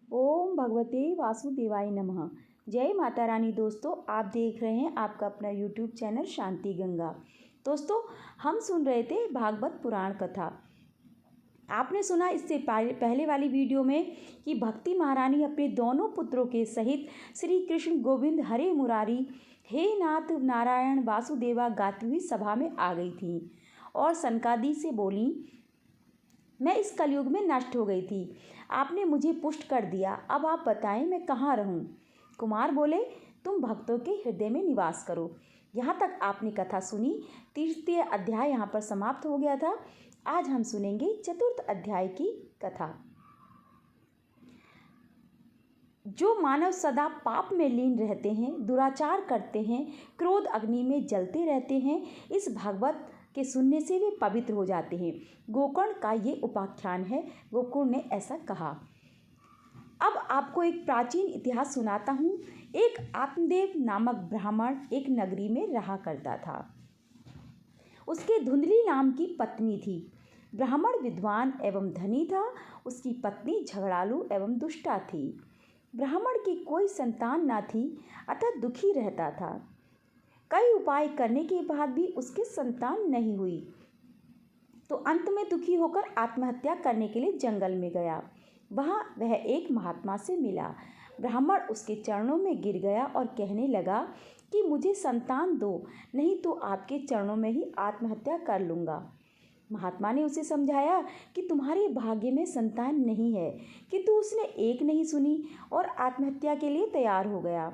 ओम भगवते वासुदेवाय नमः। जय माता रानी। दोस्तों, आप देख रहे हैं आपका अपना यूट्यूब चैनल शांति गंगा। दोस्तों, हम सुन रहे थे भागवत पुराण कथा। आपने सुना इससे पहले वाली वीडियो में कि भक्ति महारानी अपने दोनों पुत्रों के सहित श्री कृष्ण गोविंद हरे मुरारी हे नाथ नारायण वासुदेवा गाती हुई सभा में आ गई थी और सनकादि से बोली, मैं इस कलयुग में नष्ट हो गई थी। आपने मुझे पुष्ट कर दिया। अब आप बताएं मैं कहाँ रहूं? कुमार बोले, तुम भक्तों के हृदय में निवास करो। यहाँ तक आपने कथा सुनी। तृतीय अध्याय यहाँ पर समाप्त हो गया था। आज हम सुनेंगे चतुर्थ अध्याय की कथा। जो मानव सदा पाप में लीन रहते हैं, दुराचार करते हैं, क्रोध अग्नि में जलते रहते हैं, इस भागवत के सुनने से वे पवित्र हो जाते हैं। गोकर्ण का ये उपाख्यान है। गोकर्ण ने ऐसा कहा। अब आपको एक प्राचीन इतिहास सुनाता हूँ। एक आत्मदेव नामक ब्राह्मण एक नगरी में रहा करता था। उसके धुंधली नाम की पत्नी थी। ब्राह्मण विद्वान एवं धनी था। उसकी पत्नी झगड़ालू एवं दुष्टा थी। ब्राह्मण की कोई संतान न थी, अतः दुखी रहता था। कई उपाय करने के बाद भी उसके संतान नहीं हुई, तो अंत में दुखी होकर आत्महत्या करने के लिए जंगल में गया। वहाँ वह एक महात्मा से मिला। ब्राह्मण उसके चरणों में गिर गया और कहने लगा कि मुझे संतान दो, नहीं तो आपके चरणों में ही आत्महत्या कर लूँगा। महात्मा ने उसे समझाया कि तुम्हारे भाग्य में संतान नहीं है, किंतु उसने एक नहीं सुनी और आत्महत्या के लिए तैयार हो गया।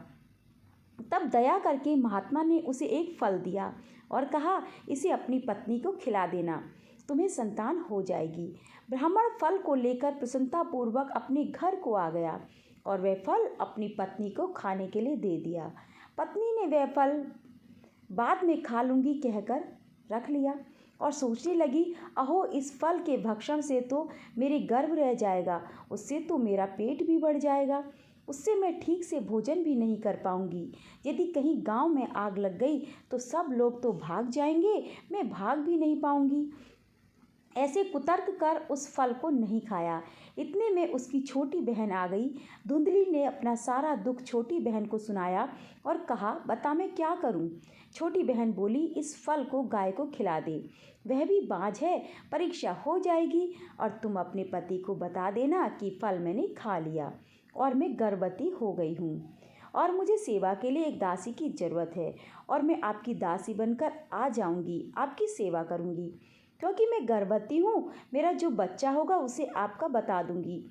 तब दया करके महात्मा ने उसे एक फल दिया और कहा, इसे अपनी पत्नी को खिला देना, तुम्हें संतान हो जाएगी। ब्राह्मण फल को लेकर प्रसन्नतापूर्वक अपने घर को आ गया और वह फल अपनी पत्नी को खाने के लिए दे दिया। पत्नी ने वह फल बाद में खा लूँगी कहकर रख लिया और सोचने लगी, अहो, इस फल के भक्षण से तो मेरे गर्भ रह जाएगा, उससे तो मेरा पेट भी बढ़ जाएगा, उससे मैं ठीक से भोजन भी नहीं कर पाऊंगी। यदि कहीं गांव में आग लग गई तो सब लोग तो भाग जाएंगे, मैं भाग भी नहीं पाऊंगी। ऐसे कुतर्क कर उस फल को नहीं खाया। इतने में उसकी छोटी बहन आ गई। धुंधली ने अपना सारा दुख छोटी बहन को सुनाया और कहा, बता मैं क्या करूं? छोटी बहन बोली, इस फल को गाय को खिला दे, वह भी बाँझ है, परीक्षा हो जाएगी और तुम अपने पति को बता देना कि फल मैंने खा लिया और मैं गर्भवती हो गई हूँ और मुझे सेवा के लिए एक दासी की ज़रूरत है और मैं आपकी दासी बनकर आ जाऊँगी, आपकी सेवा करूँगी। क्योंकि मैं गर्भवती हूँ, मेरा जो बच्चा होगा उसे आपका बता दूँगी।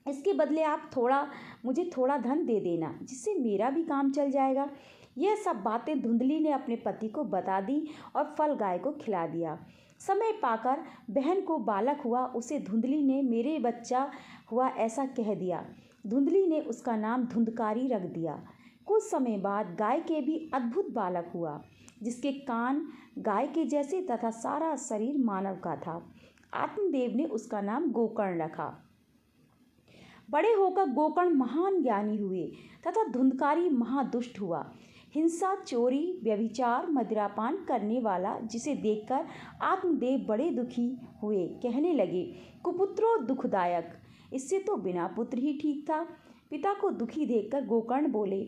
इसके बदले आप मुझे थोड़ा धन दे देना, जिससे मेरा भी काम चल जाएगा। यह सब बातें धुंधली ने अपने पति को बता दी और फल गाय को खिला दिया। समय पाकर बहन को बालक हुआ। उसे धुंधली ने मेरे बच्चा हुआ ऐसा कह दिया। धुंधली ने उसका नाम धुंधकारी रख दिया। कुछ समय बाद गाय के भी अद्भुत बालक हुआ, जिसके कान गाय के जैसे तथा सारा शरीर मानव का था। आत्मदेव ने उसका नाम गोकर्ण रखा। बड़े होकर गोकर्ण महान ज्ञानी हुए तथा धुंधकारी महादुष्ट हुआ। हिंसा, चोरी, व्यभिचार, मदिरापान करने वाला, जिसे देखकर आत्मदेव बड़े दुखी हुए। कहने लगे, कुपुत्रो दुखदायक, इससे तो बिना पुत्र ही ठीक था। पिता को दुखी देखकर गोकर्ण बोले।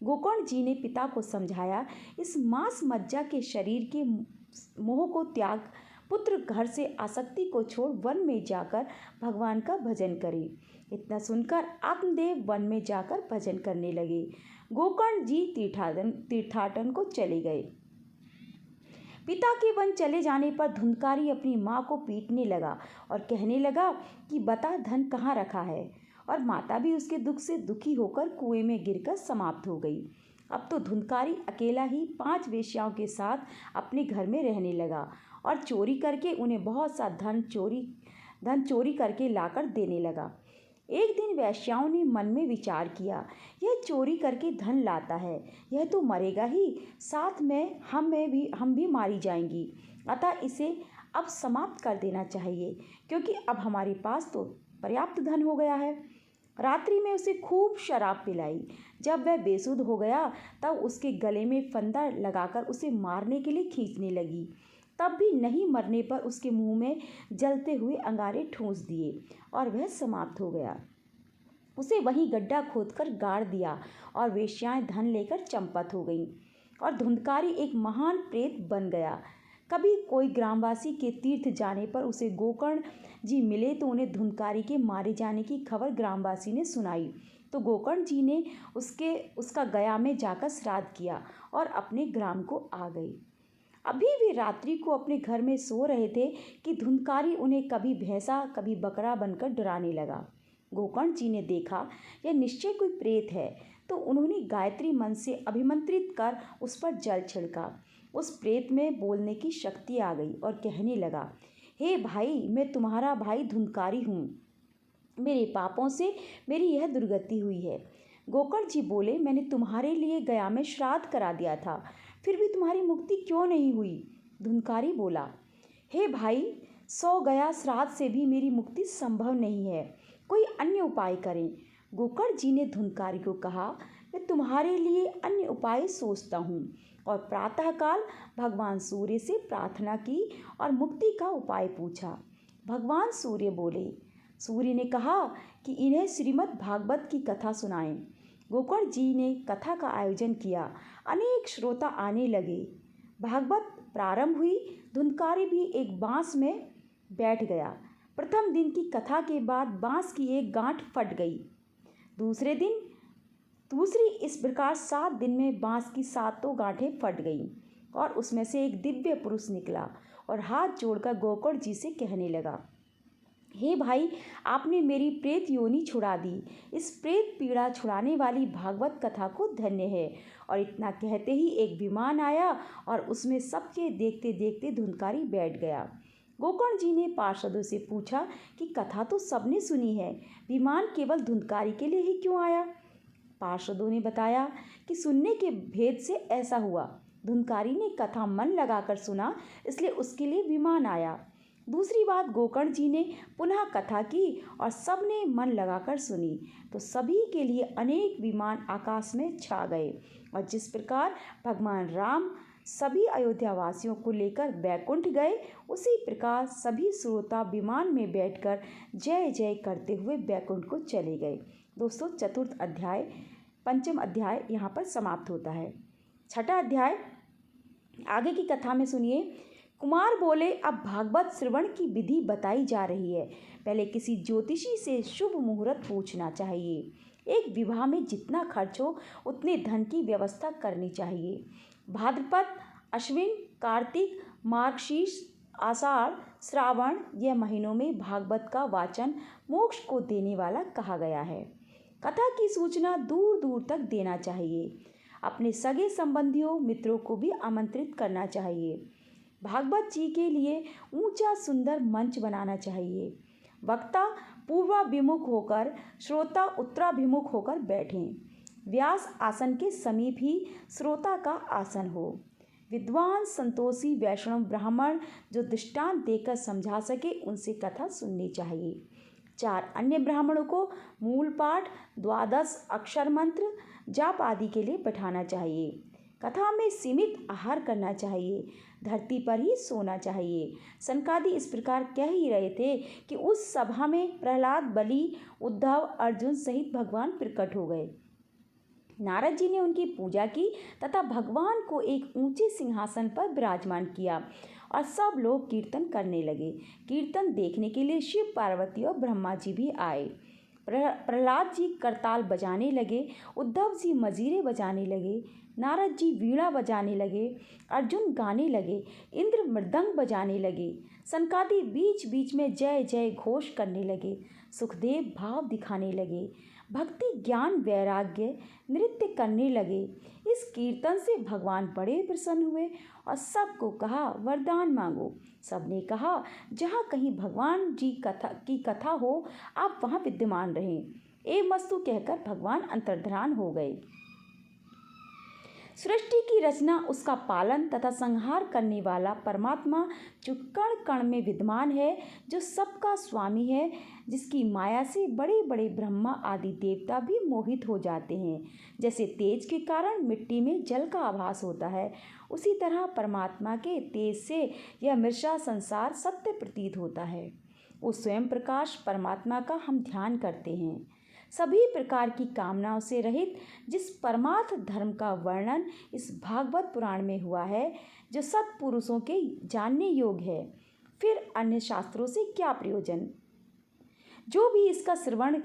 गोकर्ण जी ने पिता को समझाया, इस मांस मज्जा के शरीर के मोह को त्याग, पुत्र घर से आसक्ति को छोड़ वन में जाकर भगवान का भजन करे। इतना सुनकर आत्मदेव वन में जाकर भजन करने लगे। गोकर्ण जी तीर्थाटन को चले गए। पिता के वन चले जाने पर धुंधकारी अपनी माँ को पीटने लगा और कहने लगा कि बता धन कहाँ रखा है, और माता भी उसके दुख से दुखी होकर कुएं में गिरकर समाप्त हो गई। अब तो धुंधकारी अकेला ही 5 वेश्याओं के साथ अपने घर में रहने लगा और चोरी करके उन्हें बहुत सा धन चोरी करके लाकर देने लगा। एक दिन वेश्याओं ने मन में विचार किया, यह चोरी करके धन लाता है, यह तो मरेगा ही, साथ में हम भी मारी जाएंगी, अतः इसे अब समाप्त कर देना चाहिए, क्योंकि अब हमारे पास तो पर्याप्त धन हो गया है। रात्रि में उसे खूब शराब पिलाई। जब वह बेसुध हो गया तब उसके गले में फंदा लगाकर उसे मारने के लिए खींचने लगी। तब भी नहीं मरने पर उसके मुंह में जलते हुए अंगारे ठूंस दिए और वह समाप्त हो गया। उसे वहीं गड्ढा खोदकर गाड़ दिया और वेश्याएं धन लेकर चंपत हो गईं और धुंधकारी एक महान प्रेत बन गया। कभी कोई ग्रामवासी के तीर्थ जाने पर उसे गोकर्ण जी मिले तो उन्हें धुंधकारी के मारे जाने की खबर ग्रामवासी ने सुनाई, तो गोकर्ण जी ने उसका गया में जाकर श्राद्ध किया और अपने ग्राम को आ गए। अभी वे रात्रि को अपने घर में सो रहे थे कि धुंधकारी उन्हें कभी भैंसा कभी बकरा बनकर डराने लगा। गोकर्ण जी ने देखा यह निश्चय कोई प्रेत है, तो उन्होंने गायत्री मंत्र से अभिमंत्रित कर उस पर जल छिड़का। उस प्रेत में बोलने की शक्ति आ गई और कहने लगा, हे भाई, मैं तुम्हारा भाई धुंधकारी हूँ। मेरे पापों से मेरी यह दुर्गति हुई है। गोकर्ण जी बोले, मैंने तुम्हारे लिए गया में श्राद्ध करा दिया था, फिर भी तुम्हारी मुक्ति क्यों नहीं हुई? धुंधकारी बोला, हे भाई, 100 गया श्राद्ध से भी मेरी मुक्ति संभव नहीं है, कोई अन्य उपाय करें। गोकर्ण जी ने धुंधकारी को कहा, मैं तुम्हारे लिए अन्य उपाय सोचता हूँ, और प्रातःकाल भगवान सूर्य से प्रार्थना की और मुक्ति का उपाय पूछा। भगवान सूर्य बोले। सूर्य ने कहा कि इन्हें श्रीमद् भागवत की कथा सुनाएं। गोकर्ण जी ने कथा का आयोजन किया। अनेक श्रोता आने लगे। भागवत प्रारंभ हुई। धुंधकारी भी एक बांस में बैठ गया। प्रथम दिन की कथा के बाद बांस की एक गांठ फट गई। दूसरे दिन दूसरी, इस प्रकार 7 दिन में बांस की 7 गांठें फट गईं और उसमें से एक दिव्य पुरुष निकला और हाथ जोड़कर गोकर्ण जी से कहने लगा, हे भाई, आपने मेरी प्रेत योनि छुड़ा दी। इस प्रेत पीड़ा छुड़ाने वाली भागवत कथा को धन्य है। और इतना कहते ही एक विमान आया और उसमें सबके देखते देखते धुंधकारी बैठ गया। गोकर्ण जी ने पार्षदों से पूछा कि कथा तो सबने सुनी है, विमान केवल धुंधकारी के लिए ही क्यों आया? पार्षदों ने बताया कि सुनने के भेद से ऐसा हुआ। धुंधकारी ने कथा मन लगाकर सुना, इसलिए उसके लिए विमान आया। दूसरी बात, गोकर्ण जी ने पुनः कथा की और सबने मन लगाकर सुनी, तो सभी के लिए अनेक विमान आकाश में छा गए। और जिस प्रकार भगवान राम सभी अयोध्यावासियों को लेकर बैकुंठ गए, उसी प्रकार सभी श्रोता विमान में बैठकर जय जय करते हुए बैकुंठ को चले गए। दोस्तों, चतुर्थ अध्याय, पंचम अध्याय यहाँ पर समाप्त होता है। छठा अध्याय आगे की कथा में सुनिए। कुमार बोले, अब भागवत श्रवण की विधि बताई जा रही है। पहले किसी ज्योतिषी से शुभ मुहूर्त पूछना चाहिए। एक विवाह में जितना खर्च हो उतने धन की व्यवस्था करनी चाहिए। भाद्रपद, अश्विन, कार्तिक, मार्गशीर्ष, आषाढ़, श्रावण, यह महीनों में भागवत का वाचन मोक्ष को देने वाला कहा गया है। कथा की सूचना दूर दूर तक देना चाहिए। अपने सगे संबंधियों मित्रों को भी आमंत्रित करना चाहिए। भागवत जी के लिए ऊंचा सुंदर मंच बनाना चाहिए। वक्ता पूर्वाभिमुख होकर, श्रोता उत्तराभिमुख होकर बैठें। व्यास आसन के समीप ही श्रोता का आसन हो। विद्वान, संतोषी, वैष्णव, ब्राह्मण जो दृष्टांत देकर समझा सके, उनसे कथा सुननी चाहिए। 4 अन्य ब्राह्मणों को मूल पाठ, 12 अक्षर मंत्र, जाप आदि के लिए बैठाना चाहिए। कथा में सीमित आहार करना चाहिए। धरती पर ही सोना चाहिए। सनकादि इस प्रकार कह ही रहे थे कि उस सभा में प्रहलाद, बलि, उद्धव, अर्जुन सहित भगवान प्रकट हो गए। नारद जी ने उनकी पूजा की तथा भगवान को एक ऊंचे सिंहासन पर विराजमान किया और सब लोग कीर्तन करने लगे। कीर्तन देखने के लिए शिव, पार्वती और ब्रह्मा जी भी आए। प्रहलाद जी करताल बजाने लगे, उद्धव जी मजीरे बजाने लगे, नारद जी वीणा बजाने लगे, अर्जुन गाने लगे, इंद्र मृदंग बजाने लगे, सनकादि बीच बीच में जय जय घोष करने लगे, सुखदेव भाव दिखाने लगे, भक्ति, ज्ञान, वैराग्य नृत्य करने लगे। इस कीर्तन से भगवान बड़े प्रसन्न हुए और सबको कहा, वरदान मांगो। सबने कहा, जहाँ कहीं भगवान जी की कथा हो, आप वहाँ विद्यमान रहें। एवमस्तु कहकर भगवान अंतर्धान हो गए। सृष्टि की रचना, उसका पालन तथा संहार करने वाला परमात्मा जो कण कण में विद्यमान है, जो सबका स्वामी है, जिसकी माया से बड़े बड़े ब्रह्मा आदि देवता भी मोहित हो जाते हैं। जैसे तेज के कारण मिट्टी में जल का आभास होता है, उसी तरह परमात्मा के तेज से यह मृषा संसार सत्य प्रतीत होता है। उस स्वयं प्रकाश परमात्मा का हम ध्यान करते हैं। सभी प्रकार की कामनाओं से रहित जिस परमार्थ धर्म का वर्णन इस भागवत पुराण में हुआ है, जो सत्पुरुषों के जानने योग्य है, फिर अन्य शास्त्रों से क्या प्रयोजन। जो भी इसका श्रवण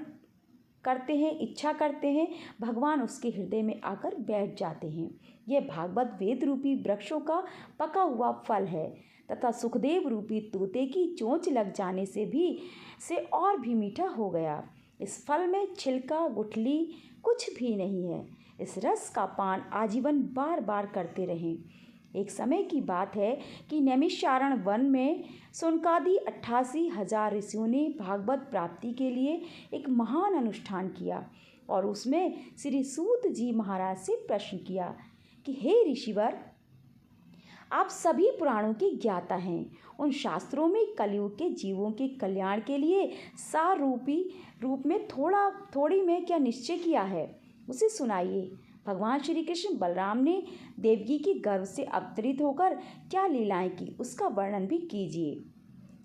करते हैं, इच्छा करते हैं, भगवान उसके हृदय में आकर बैठ जाते हैं। यह भागवत वेद रूपी वृक्षों का पका हुआ फल है तथा सुखदेव रूपी तोते की चोंच लग जाने से और भी मीठा हो गया। इस फल में छिलका गुठली कुछ भी नहीं है। इस रस का पान आजीवन बार बार करते रहें। एक समय की बात है कि नैमिषारण्य वन में शौनकादि 88,000 ऋषियों ने भागवत प्राप्ति के लिए एक महान अनुष्ठान किया और उसमें श्री सूत जी महाराज से प्रश्न किया कि हे ऋषिवर, आप सभी पुराणों के ज्ञाता हैं। उन शास्त्रों में कलयुग के जीवों के कल्याण के लिए सार रूप में थोड़ी में क्या निश्चय किया है, उसे सुनाइए। भगवान श्री कृष्ण बलराम ने देवकी के गर्भ से अवतरित होकर क्या लीलाएं की, उसका वर्णन भी कीजिए।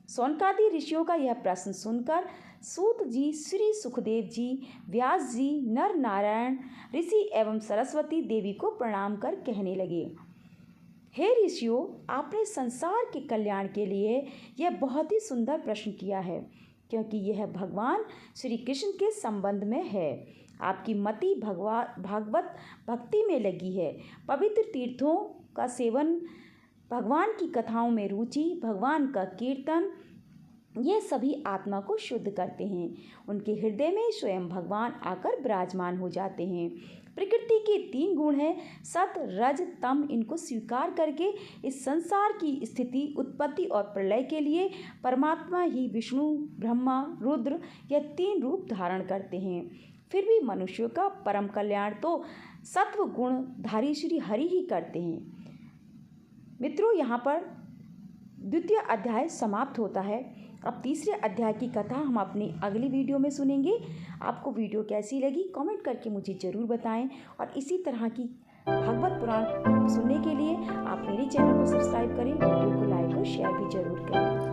शौनकादि ऋषियों का यह प्रश्न सुनकर सूत जी, श्री सुखदेव जी, व्यास जी, नर नारायण ऋषि एवं सरस्वती देवी को प्रणाम कर कहने लगे, हे ऋषियों, आपने संसार के कल्याण के लिए यह बहुत ही सुंदर प्रश्न किया है, क्योंकि यह भगवान श्री कृष्ण के संबंध में है। आपकी मति भागवत भक्ति में लगी है। पवित्र तीर्थों का सेवन, भगवान की कथाओं में रुचि, भगवान का कीर्तन, ये सभी आत्मा को शुद्ध करते हैं। उनके हृदय में स्वयं भगवान आकर विराजमान हो जाते हैं। प्रकृति के 3 गुण हैं, सत रज तम। इनको स्वीकार करके इस संसार की स्थिति, उत्पत्ति और प्रलय के लिए परमात्मा ही विष्णु, ब्रह्मा, रुद्र यह 3 रूप धारण करते हैं। फिर भी मनुष्यों का परम कल्याण तो सत्व गुण धारी श्री हरि ही करते हैं। मित्रों, यहाँ पर द्वितीय अध्याय समाप्त होता है। अब तीसरे अध्याय की कथा हम अपनी अगली वीडियो में सुनेंगे। आपको वीडियो कैसी लगी कमेंट करके मुझे ज़रूर बताएं और इसी तरह की भागवत पुराण सुनने के लिए आप मेरे चैनल को सब्सक्राइब करें, वीडियो को लाइक और शेयर भी जरूर करें।